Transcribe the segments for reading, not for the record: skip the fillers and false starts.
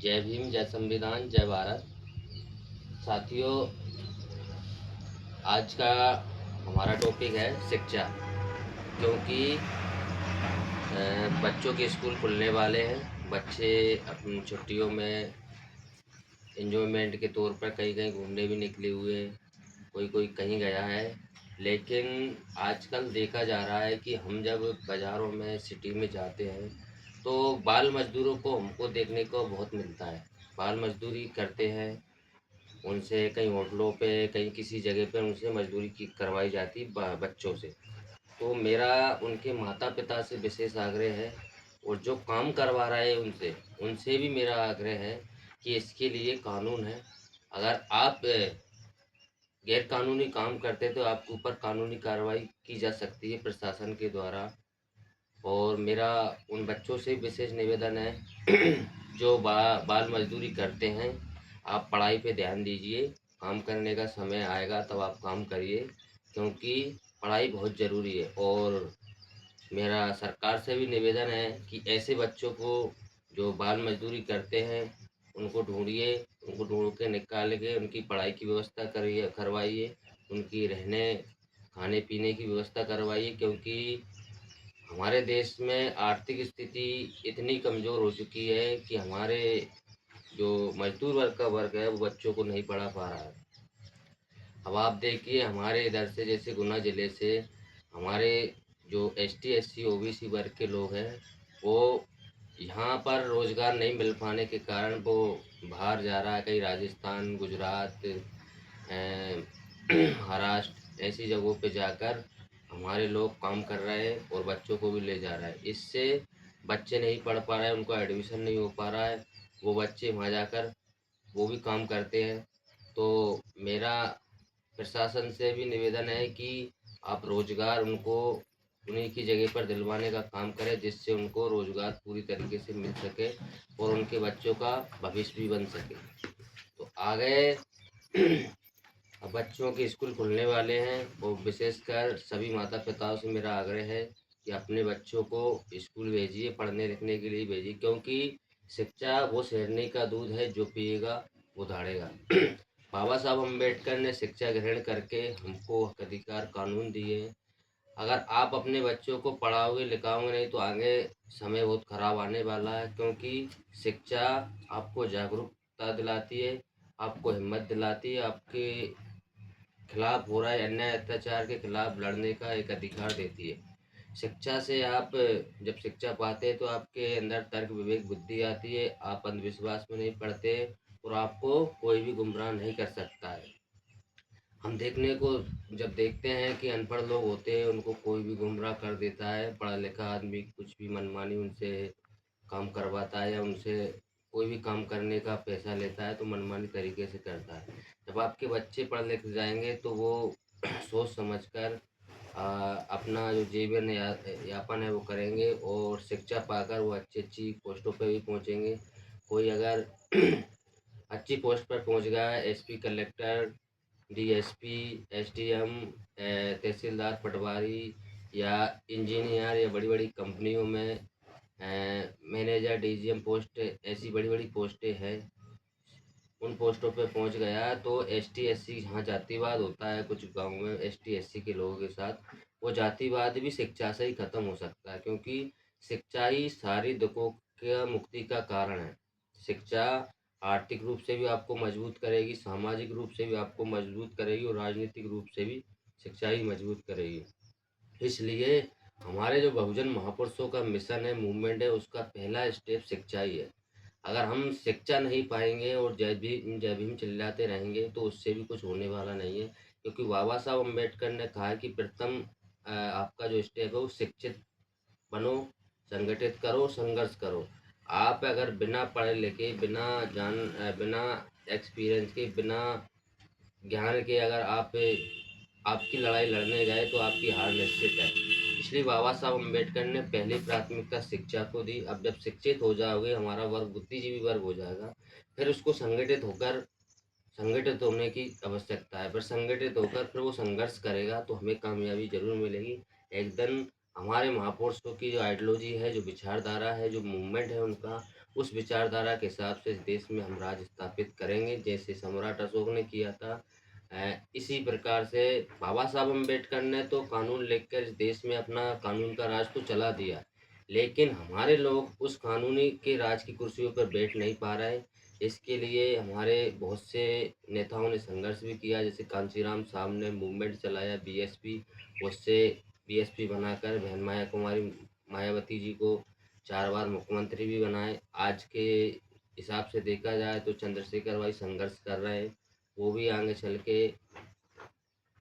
जय भीम, जय संविधान, जय भारत। साथियों, आज का हमारा टॉपिक है शिक्षा। क्योंकि बच्चों के स्कूल खुलने वाले हैं। बच्चे अपनी छुट्टियों में एंजॉयमेंट के तौर पर कहीं कहीं घूमने भी निकले हुए हैं। कोई कोई कहीं गया है। लेकिन आजकल देखा जा रहा है कि हम जब बाज़ारों में सिटी में जाते हैं तो बाल मज़दूरों को हमको देखने को बहुत मिलता है। बाल मज़दूरी करते हैं। उनसे कहीं होटलों पे, कहीं किसी जगह पे उनसे मज़दूरी की करवाई जाती बच्चों से। तो मेरा उनके माता पिता से विशेष आग्रह है, और जो काम करवा रहे हैं उनसे उनसे भी मेरा आग्रह है कि इसके लिए कानून है। अगर आप गैर कानूनी काम करते तो आपके ऊपर कानूनी कार्रवाई की जा सकती है प्रशासन के द्वारा। और मेरा उन बच्चों से विशेष निवेदन है जो बाल मजदूरी करते हैं, आप पढ़ाई पे ध्यान दीजिए। काम करने का समय आएगा तब आप काम करिए, क्योंकि पढ़ाई बहुत ज़रूरी है। और मेरा सरकार से भी निवेदन है कि ऐसे बच्चों को जो बाल मजदूरी करते हैं उनको ढूंढिए, उनको ढूंढ के निकाल के उनकी पढ़ाई की व्यवस्था करिए, करवाइए। उनकी रहने खाने पीने की व्यवस्था करवाइए, क्योंकि हमारे देश में आर्थिक स्थिति इतनी कमज़ोर हो चुकी है कि हमारे जो मजदूर वर्ग का वर्ग है वो बच्चों को नहीं पढ़ा पा रहा है। अब आप देखिए, हमारे इधर से जैसे गुना ज़िले से हमारे जो एसटी एससी ओबीसी वर्ग के लोग हैं, वो यहाँ पर रोज़गार नहीं मिल पाने के कारण वो बाहर जा रहा है। कहीं राजस्थान, गुजरात, महाराष्ट्र ऐसी जगहों पे जाकर हमारे लोग काम कर रहे हैं और बच्चों को भी ले जा रहा है। इससे बच्चे नहीं पढ़ पा रहे हैं, उनका एडमिशन नहीं हो पा रहा है। वो बच्चे वहाँ जाकर वो भी काम करते हैं। तो मेरा प्रशासन से भी निवेदन है कि आप रोज़गार उनको उन्हीं की जगह पर दिलवाने का काम करें, जिससे उनको रोज़गार पूरी तरीके से मिल सके और उनके बच्चों का भविष्य भी बन सके। तो आगे अब बच्चों के स्कूल खुलने वाले हैं, और विशेषकर सभी माता पिताओं से मेरा आग्रह है कि अपने बच्चों को स्कूल भेजिए, पढ़ने लिखने के लिए भेजिए। क्योंकि शिक्षा वो शेरनी का दूध है, जो पिएगा वो दहाड़ेगा। बाबा साहब अम्बेडकर ने शिक्षा ग्रहण करके हमको हक अधिकार कानून दिए हैं। अगर आप अपने बच्चों को पढ़ाओगे लिखाओगे नहीं तो आगे समय बहुत खराब आने वाला है। क्योंकि शिक्षा आपको जागरूकता दिलाती है, आपको हिम्मत दिलाती है, आपके खिलाफ हो रहा है अन्याय अत्याचार के खिलाफ लड़ने का एक अधिकार देती है। शिक्षा से आप जब शिक्षा पाते हैं तो आपके अंदर तर्क विवेक बुद्धि आती है, आप अंधविश्वास में नहीं पड़ते, और आपको कोई भी गुमराह नहीं कर सकता है। हम देखने को जब देखते हैं कि अनपढ़ लोग होते हैं, उनको कोई भी गुमराह कर देता है। पढ़ा लिखा आदमी कुछ भी मनमानी उनसे काम करवाता है, या उनसे कोई भी काम करने का पैसा लेता है तो मनमानी तरीके से करता है। जब आपके बच्चे पढ़ लिख जाएंगे तो वो सोच समझकर अपना जो जीवन यापन है वो करेंगे, और शिक्षा पाकर वो अच्छी अच्छी पोस्टों पर भी पहुंचेंगे। कोई अगर अच्छी पोस्ट पर पहुंच गया है, एसपी, कलेक्टर, डीएसपी, एसडीएम, तहसीलदार, पटवारी, या इंजीनियर, या बड़ी बड़ी कंपनियों में मैनेजर, डीजीएम पोस्ट, ऐसी बड़ी बड़ी पोस्टें हैं। उन पोस्टों पे पहुंच गया तो एसटी एससी, जहाँ जातिवाद होता है कुछ गांव में एसटी एससी के लोगों के साथ, वो जातिवाद भी शिक्षा से ही खत्म हो सकता है। क्योंकि शिक्षा ही सारी दुखों का मुक्ति का कारण है। शिक्षा आर्थिक रूप से भी आपको मजबूत करेगी, सामाजिक रूप से भी आपको मजबूत करेगी, और राजनीतिक रूप से भी शिक्षा ही मजबूत करेगी। इसलिए हमारे जो बहुजन महापुरुषों का मिशन है, मूवमेंट है, उसका पहला स्टेप शिक्षा ही है। अगर हम शिक्षा नहीं पाएंगे और जय भीम चिल्लाते रहेंगे तो उससे भी कुछ होने वाला नहीं है। क्योंकि बाबा साहब अम्बेडकर ने कहा है कि प्रथम आपका जो स्टेप है वो शिक्षित बनो, संगठित करो, संघर्ष करो। आप अगर बिना पढ़े लिखे, बिना एक्सपीरियंस के, बिना ज्ञान के अगर आपकी लड़ाई लड़ने गए तो आपकी हार निश्चित है। इसलिए बाबा साहब अम्बेडकर ने पहली प्राथमिकता शिक्षा को दी। अब जब शिक्षित हो जाओगे, हमारा वर्ग बुद्धिजीवी वर्ग हो जाएगा, फिर उसको संगठित होने की आवश्यकता है। फिर संगठित होकर फिर वो संघर्ष करेगा तो हमें कामयाबी जरूर मिलेगी। एक दिन हमारे महापुरुषों की जो आइडियोलॉजी है, जो विचारधारा है, जो मूवमेंट है उनका, उस विचारधारा के हिसाब से इस देश में हम राज स्थापित करेंगे, जैसे सम्राट अशोक ने किया था। इसी प्रकार से बाबा साहब अम्बेडकर ने तो कानून लिखकर इस देश में अपना कानून का राज तो चला दिया, लेकिन हमारे लोग उस कानूनी के राज की कुर्सियों पर बैठ नहीं पा रहे। इसके लिए हमारे बहुत से नेताओं ने संघर्ष भी किया, जैसे कांशीराम साहब ने मूवमेंट चलाया बीएसपी, उससे बीएसपी बनाकर बहन माया कुमारी मायावती जी को 4 बार मुख्यमंत्री भी बनाए। आज के हिसाब से देखा जाए तो चंद्रशेखर भाई संघर्ष कर रहे हैं, वो भी आगे चल के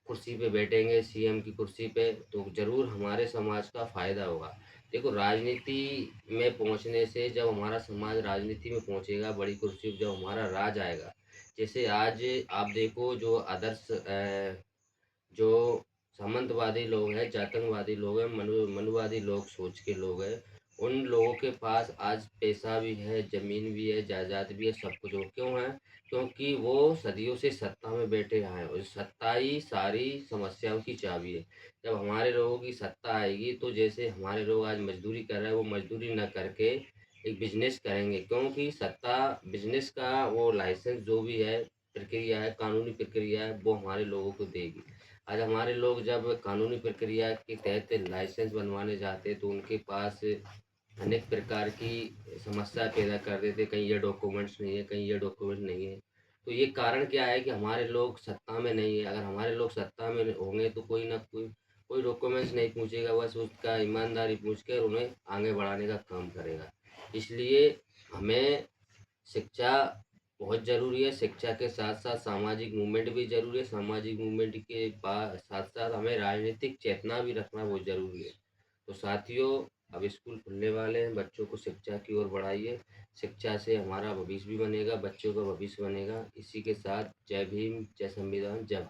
कुर्सी पे बैठेंगे, सीएम की कुर्सी पे, तो ज़रूर हमारे समाज का फ़ायदा होगा। देखो, राजनीति में पहुँचने से जब हमारा समाज राजनीति में पहुँचेगा, बड़ी कुर्सी पे जब हमारा राज आएगा, जैसे आज आप देखो जो आदर्श जो सामंतवादी लोग हैं, जातंकवादी लोग हैं, मनुवादी लोग सोच के लोग हैं, उन लोगों के पास आज पैसा भी है, ज़मीन भी है, जायदाद भी है, सब कुछ हो। क्यों है? क्योंकि वो सदियों से सत्ता में बैठे आए हैं और सत्ता ही सारी समस्याओं की चाबी है। जब हमारे लोगों की सत्ता आएगी तो जैसे हमारे लोग आज मजदूरी कर रहे हैं, वो मजदूरी ना करके एक बिजनेस करेंगे, क्योंकि सत्ता बिजनेस का वो लाइसेंस जो भी है, प्रक्रिया है, कानूनी प्रक्रिया है, वो हमारे लोगों को देगी। आज हमारे लोग जब कानूनी प्रक्रिया के तहत लाइसेंस बनवाने जाते तो उनके पास अनेक प्रकार की समस्या पैदा कर देते, कहीं ये डॉक्यूमेंट्स नहीं है, कहीं ये डॉक्यूमेंट नहीं है। तो ये कारण क्या है कि हमारे लोग सत्ता में नहीं है। अगर हमारे लोग सत्ता में होंगे तो कोई ना कोई डॉक्यूमेंट्स नहीं पूछेगा, बस उसका ईमानदारी पूछ कर उन्हें आगे बढ़ाने का काम करेगा। इसलिए हमें शिक्षा बहुत ज़रूरी है। शिक्षा के साथ-साथ सामाजिक मूवमेंट भी ज़रूरी है। सामाजिक मूवमेंट के साथ-साथ हमें राजनीतिक चेतना भी रखना बहुत ज़रूरी है। तो साथियों, अब स्कूल खुलने वाले हैं, बच्चों को शिक्षा की ओर बढ़ाइए। शिक्षा से हमारा भविष्य भी बनेगा, बच्चों का भविष्य बनेगा। इसी के साथ जय भीम, जय संविधान, जय